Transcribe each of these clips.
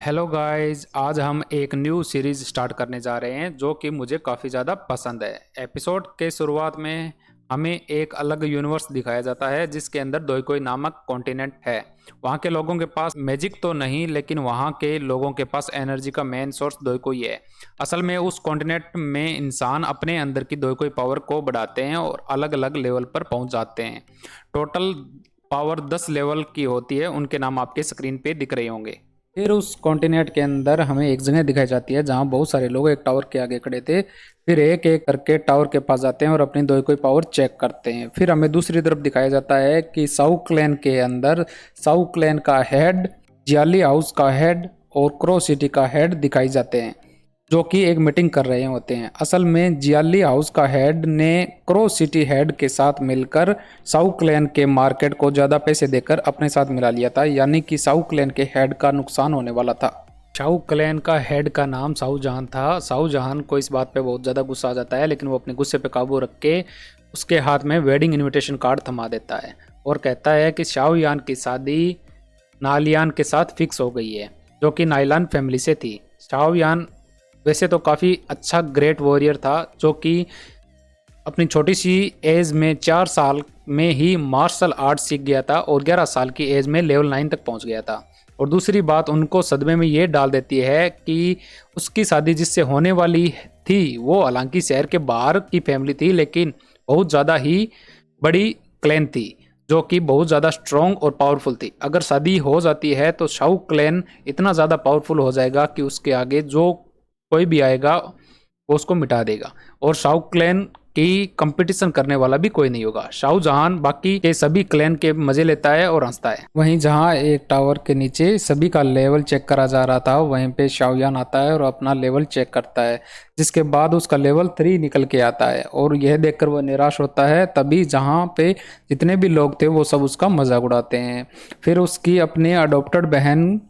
Hello guys, आज हम एक न्यू सीरीज स्टार्ट करने जा रहे हैं जो कि मुझे काफ़ी ज़्यादा पसंद है। एपिसोड के शुरुआत में हमें एक अलग यूनिवर्स दिखाया जाता है जिसके अंदर दोईकोई नामक कॉन्टिनेंट है। वहाँ के लोगों के पास मैजिक तो नहीं, लेकिन वहाँ के लोगों के पास एनर्जी का मेन सोर्स दोईकोई है। असल में उस कॉन्टिनेंट में इंसान अपने अंदर की दोईकोई पावर को बढ़ाते हैं और अलग अलग लेवल पर पहुँच जाते हैं। टोटल पावर 10 लेवल की होती है, उनके नाम आपके स्क्रीन पे दिख रहे होंगे। फिर उस कॉन्टिनेंट के अंदर हमें एक जगह दिखाई जाती है जहां बहुत सारे लोग एक टावर के आगे खड़े थे। फिर एक एक करके टावर के पास जाते हैं और अपनी दो कोई पावर चेक करते हैं। फिर हमें दूसरी तरफ दिखाया जाता है कि साउ क्लैन के अंदर साउ क्लैन का हेड, जियाली हाउस का हेड और क्रो सिटी का हेड दिखाई जाते हैं जो कि एक मीटिंग कर रहे होते हैं। असल में जियाली हाउस का हेड ने क्रो सिटी हेड के साथ मिलकर साउ क्लैन के मार्केट को ज़्यादा पैसे देकर अपने साथ मिला लिया था, यानी कि साउ क्लैन के हेड का नुकसान होने वाला था। साउ क्लैन का हेड का नाम साउ जहान था। साउ जहान को इस बात पे बहुत ज़्यादा गुस्सा आ जाता है, लेकिन वो अपने गुस्से पे काबू रख के उसके हाथ में वेडिंग इनविटेशन कार्ड थमा देता है और कहता है कि शाओ यान की शादी नालियान के साथ फिक्स हो गई है, जो कि नाइलान फैमिली से थी। शाओ यान वैसे तो काफ़ी अच्छा ग्रेट वॉरियर था, जो कि अपनी छोटी सी एज में 4 साल में ही मार्शल आर्ट सीख गया था और 11 साल की एज में लेवल 9 तक पहुंच गया था। और दूसरी बात उनको सदमे में ये डाल देती है कि उसकी शादी जिससे होने वाली थी वो हालांकि शहर के बाहर की फैमिली थी, लेकिन बहुत ज़्यादा ही बड़ी क्लैन थी जो कि बहुत ज़्यादा स्ट्रॉन्ग और पावरफुल थी। अगर शादी हो जाती है तो शाओ क्लैन इतना ज़्यादा पावरफुल हो जाएगा कि उसके आगे जो कोई भी आएगा वो उसको मिटा देगा और शाओ क्लैन की कंपटीशन करने वाला भी कोई नहीं होगा। शाओ जहान बाकी के सभी क्लैन के मजे लेता है और हंसता है। वहीं जहां एक टावर के नीचे सभी का लेवल चेक करा जा रहा था, वहीं पे शाओयान आता है और अपना लेवल चेक करता है, जिसके बाद उसका लेवल 3 निकल के आता है और यह देखकर वह निराश होता है। तभी जहां पे जितने भी लोग थे वो सब उसका मजाक उड़ाते हैं। फिर उसकी अपनी अडॉप्टेड बहन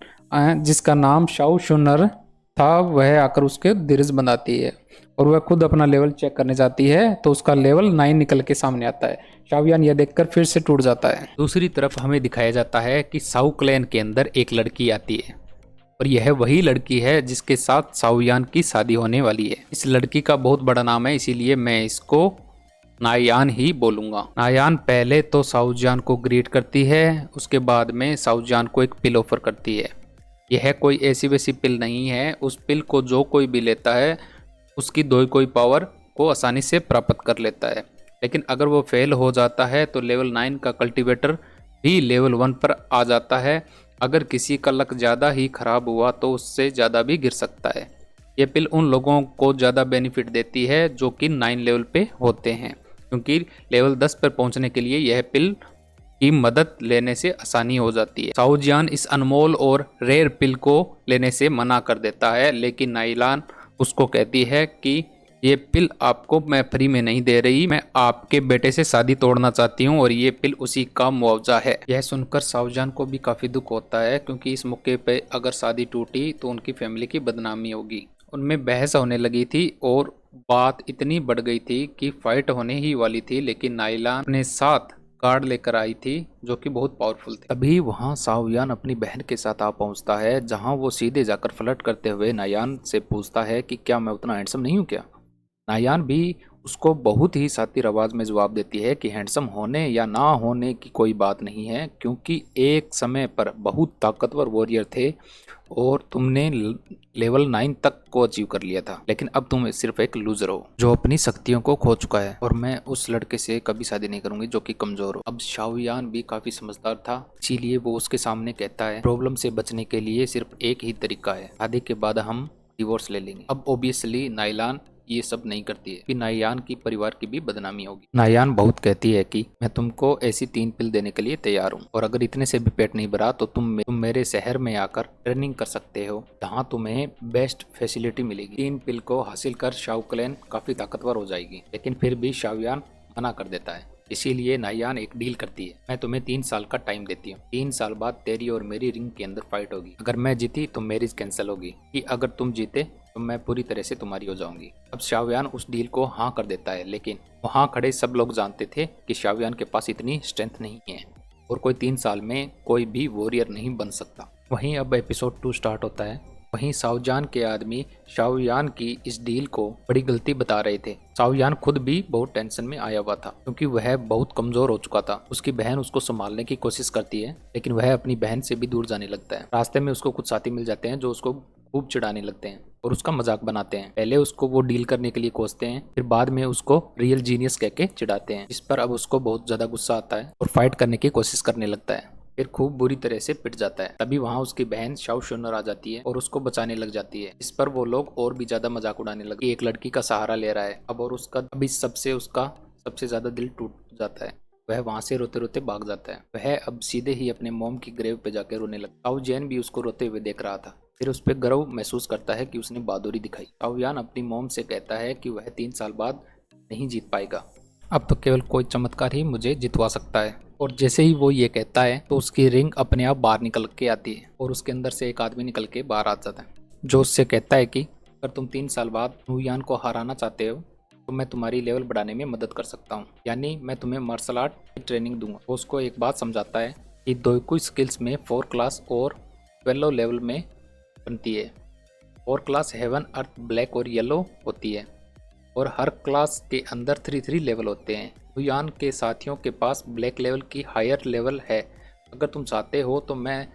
जिसका नाम शाओ शुनर था वह आकर उसके धीरज बनाती है और वह खुद अपना लेवल चेक करने जाती है तो उसका लेवल 9 निकल के सामने आता है। शाओयान यह देखकर फिर से टूट जाता है। दूसरी तरफ हमें दिखाया जाता है कि साउ क्लैन के अंदर एक लड़की आती है और यह वही लड़की है जिसके साथ शाओयान की शादी होने वाली है। इस लड़की का बहुत बड़ा नाम है, इसीलिए मैं इसको नायान ही बोलूंगा। नायान पहले तो शाओजान को ग्रीट करती है, उसके बाद में शाओजान को एक पिल ऑफर करती है। यह कोई ऐसी वैसी पिल नहीं है, उस पिल को जो कोई भी लेता है उसकी दो कोई पावर को आसानी से प्राप्त कर लेता है। लेकिन अगर वो फेल हो जाता है तो लेवल 9 का कल्टीवेटर भी लेवल 1 पर आ जाता है। अगर किसी का लक ज़्यादा ही खराब हुआ तो उससे ज़्यादा भी गिर सकता है। ये पिल उन लोगों को ज़्यादा बेनिफिट देती है जो कि 9 लेवल पे होते हैं, क्योंकि लेवल 10 पर पहुंचने के लिए यह पिल की मदद लेने से आसानी हो जाती है। शाओजियान इस अनमोल और रेयर पिल को लेने से मना कर देता है, लेकिन नाइलान उसको कहती है कि ये पिल आपको मैं फ्री में नहीं दे रही, मैं आपके बेटे से शादी तोड़ना चाहती हूँ और ये पिल उसी का मुआवजा है। यह सुनकर शाओजान को भी काफ़ी दुख होता है, क्योंकि इस मौके पे अगर शादी टूटी तो उनकी फैमिली की बदनामी होगी। उनमें बहस होने लगी थी और बात इतनी बढ़ गई थी कि फाइट होने ही वाली थी, लेकिन नाइलान अपने साथ कार्ड लेकर आई थी जो कि बहुत पावरफुल थे। तभी वहां शाओयान अपनी बहन के साथ आ पहुंचता है, जहां वो सीधे जाकर फ्लर्ट करते हुए नायान से पूछता है कि क्या मैं उतना हैंडसम नहीं हूं क्या। नायान भी उसको बहुत ही सातिर आवाज में जवाब देती है कि हैंडसम होने या ना होने की कोई बात नहीं है, क्योंकि एक समय पर बहुत ताकतवर वॉरियर थे और तुमने लेवल 9 तक को अचीव कर लिया था, लेकिन अब तुम सिर्फ एक लूजर हो जो अपनी शक्तियों को खो चुका है और मैं उस लड़के से कभी शादी नहीं करूंगी जो कि कमजोर हो। अब शाओयान भी काफी समझदार था, इसीलिए वो उसके सामने कहता है प्रॉब्लम से बचने के लिए सिर्फ एक ही तरीका है, शादी के बाद हम डिवोर्स ले लेंगे। अब ओबियसली नाइलान ये सब नहीं करती है कि नायान की परिवार की भी बदनामी होगी। नायान बहुत कहती है कि मैं तुमको ऐसी 3 पिल देने के लिए तैयार हूँ और अगर इतने से भी पेट नहीं भरा तो तुम मेरे शहर में आकर ट्रेनिंग कर सकते हो, जहाँ तुम्हें बेस्ट फैसिलिटी मिलेगी। 3 पिल को हासिल कर शाओ क्लैन काफी ताकतवर हो जाएगी, लेकिन फिर भी शाओयान मना कर देता है। इसीलिए नायान एक डील करती है, मैं तुम्हें 3 साल का टाइम देती हूँ। 3 साल बाद तेरी और मेरी रिंग के अंदर फाइट होगी। अगर मैं जीती तो मैरिज कैंसिल होगी, कि अगर तुम जीते तो मैं पूरी तरह से तुम्हारी हो जाऊंगी। अब शाओयान उस डील को हाँ कर देता है, लेकिन वहाँ खड़े सब लोग जानते थे कि शाओयान के पास इतनी स्ट्रेंथ नहीं है और कोई 3 साल में कोई भी वॉरियर नहीं बन सकता। वहीं अब एपिसोड 2 स्टार्ट होता है। वहीं शाओजान के आदमी शाओयान की इस डील को बड़ी गलती बता रहे थे। शाओयान खुद भी बहुत टेंशन में आया हुआ था क्योंकि वह बहुत कमजोर हो चुका था। उसकी बहन उसको संभालने की कोशिश करती है लेकिन वह अपनी बहन से भी दूर जाने लगता है। रास्ते में उसको कुछ साथी मिल जाते हैं जो उसको खूब चिढ़ाने लगते हैं और उसका मजाक बनाते हैं। पहले उसको वो डील करने के लिए कोसते हैं, फिर बाद में उसको रियल जीनियस कह के चिढ़ाते हैं, जिस पर अब उसको बहुत ज्यादा गुस्सा आता है और फाइट करने की कोशिश करने लगता है। फिर खूब बुरी तरह से पिट जाता है। तभी वहां उसकी बहन शाओ शुनर आ जाती है और उसको बचाने लग जाती है। इस पर वो लोग और भी ज्यादा मजाक उड़ाने लगे। एक लड़की का सहारा ले रहा है अब और उसका अभी सबसे उसका सबसे ज्यादा दिल टूट जाता है। वह वहां से रोते रोते भाग जाता है। वह अब सीधे ही अपने मॉम की ग्रेव पे जाकर रोने लगा। शाओ जैन भी उसको रोते हुए देख रहा था। फिर उस पर गर्व महसूस करता है कि उसने बहादुरी दिखाई। शाओयान अपनी मॉम से कहता है कि वह 3 साल बाद नहीं जीत पाएगा, अब तो केवल कोई चमत्कार ही मुझे जितवा सकता है। और जैसे ही वो ये कहता है तो उसकी रिंग अपने आप बाहर निकल के आती है और उसके अंदर से एक आदमी निकल के बाहर आ जाता है जो उससे कहता है कि अगर तुम 3 साल बाद हुयान को हराना चाहते हो तो मैं तुम्हारी लेवल बढ़ाने में मदद कर सकता हूँ, यानी मैं तुम्हें मार्शल आर्ट की ट्रेनिंग दूंगा। वो उसको एक बात समझाता है कि दोइकु स्किल्स में 4 क्लास और 12 लेवल में बनती है। 4 क्लास हेवन, अर्थ, ब्लैक और येलो होती है और हर क्लास के अंदर 3 लेवल होते हैं। हुयान के साथियों के पास ब्लैक लेवल की हायर लेवल है। अगर तुम चाहते हो तो मैं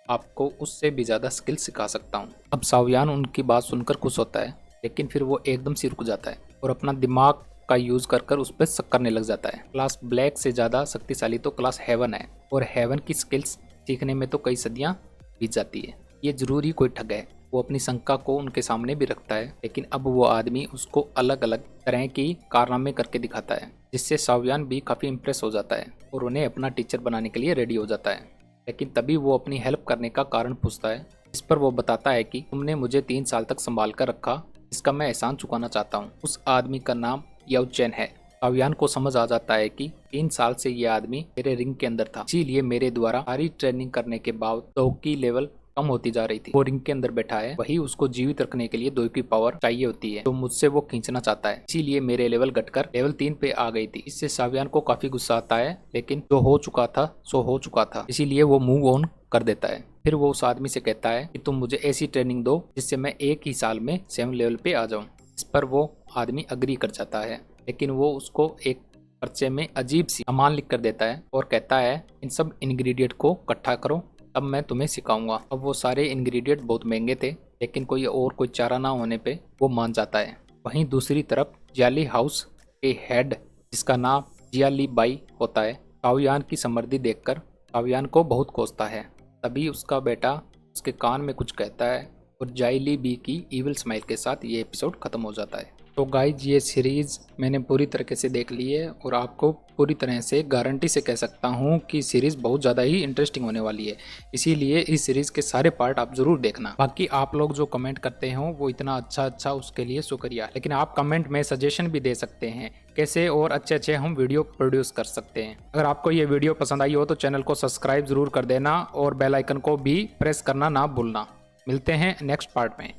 आपको उससे भी ज़्यादा स्किल सिखा सकता हूँ। अब शाओयान उनकी बात सुनकर खुश होता है लेकिन फिर वो एकदम से रुक जाता है और अपना दिमाग का यूज़ कर उस पर शक करने लग जाता है। क्लास ब्लैक से ज़्यादा शक्तिशाली तो क्लास हेवन है और हेवन की स्किल्स सीखने में तो कई सदियाँ बीत जाती है। ये जरूर ही कोई ठग है। वो अपनी शंका को उनके सामने भी रखता है लेकिन अब वो आदमी उसको अलग अलग तरह की कारनामे करके दिखाता है जिससे शाओयान भी काफ़ी इम्प्रेस हो जाता है और उन्हें अपना टीचर बनाने के लिए रेडी हो जाता है। लेकिन तभी वो अपनी हेल्प करने का कारण पूछता है। इस पर वो बताता है कि तुमने मुझे 3 साल तक संभाल कर रखा, इसका मैं एहसान चुकाना चाहता हूँ। उस आदमी का नाम याओ चेन है। शाओयान को समझ आ जाता है कि 3 साल से ये आदमी मेरे रिंग के अंदर था, इसीलिए मेरे द्वारा सारी ट्रेनिंग करने के बाद दो की लेवल कम होती जा रही थी। वो रिंग के अंदर बैठा है, वही उसको जीवित रखने के लिए 2 की पावर चाहिए होती है, तो मुझसे वो खींचना चाहता है, इसीलिए मेरे लेवल घटकर लेवल 3 पे आ गई थी। इससे शाओयान को काफी गुस्सा आता है लेकिन जो हो चुका था सो हो चुका था, इसीलिए वो मूव ऑन कर देता है। फिर वो उस आदमी से कहता है कि तुम मुझे ऐसी ट्रेनिंग दो जिससे मैं एक ही साल में 7 लेवल पे आ जाऊँ। इस पर वो आदमी अग्री कर जाता है लेकिन वो उसको एक पर्चे में अजीब सी सामान लिख कर देता है और कहता है इन सब इंग्रेडिएंट को इकट्ठा करो, अब मैं तुम्हें सिखाऊंगा। अब वो सारे इंग्रेडिएंट बहुत महंगे थे लेकिन कोई चारा ना होने पे वो मान जाता है। वहीं दूसरी तरफ जियाली हाउस के हेड जिसका नाम जियाली बाई होता है, शाओयान की समृद्धि देखकर शाओयान को बहुत कोसता है। तभी उसका बेटा उसके कान में कुछ कहता है और जाइली बी की इविल स्माइल के साथ ये एपिसोड खत्म हो जाता है। तो गाइज ये सीरीज़ मैंने पूरी तरीके से देख ली है और आपको पूरी तरह से गारंटी से कह सकता हूँ कि सीरीज़ बहुत ज़्यादा ही इंटरेस्टिंग होने वाली है, इसीलिए इस सीरीज़ के सारे पार्ट आप ज़रूर देखना। बाकी आप लोग जो कमेंट करते हो वो इतना अच्छा उसके लिए शुक्रिया, लेकिन आप कमेंट में सजेशन भी दे सकते हैं कैसे और अच्छे हम वीडियो प्रोड्यूस कर सकते हैं। अगर आपको ये वीडियो पसंद आई हो तो चैनल को सब्सक्राइब ज़रूर कर देना और बेल आइकन को भी प्रेस करना ना भूलना। मिलते हैं नेक्स्ट पार्ट में।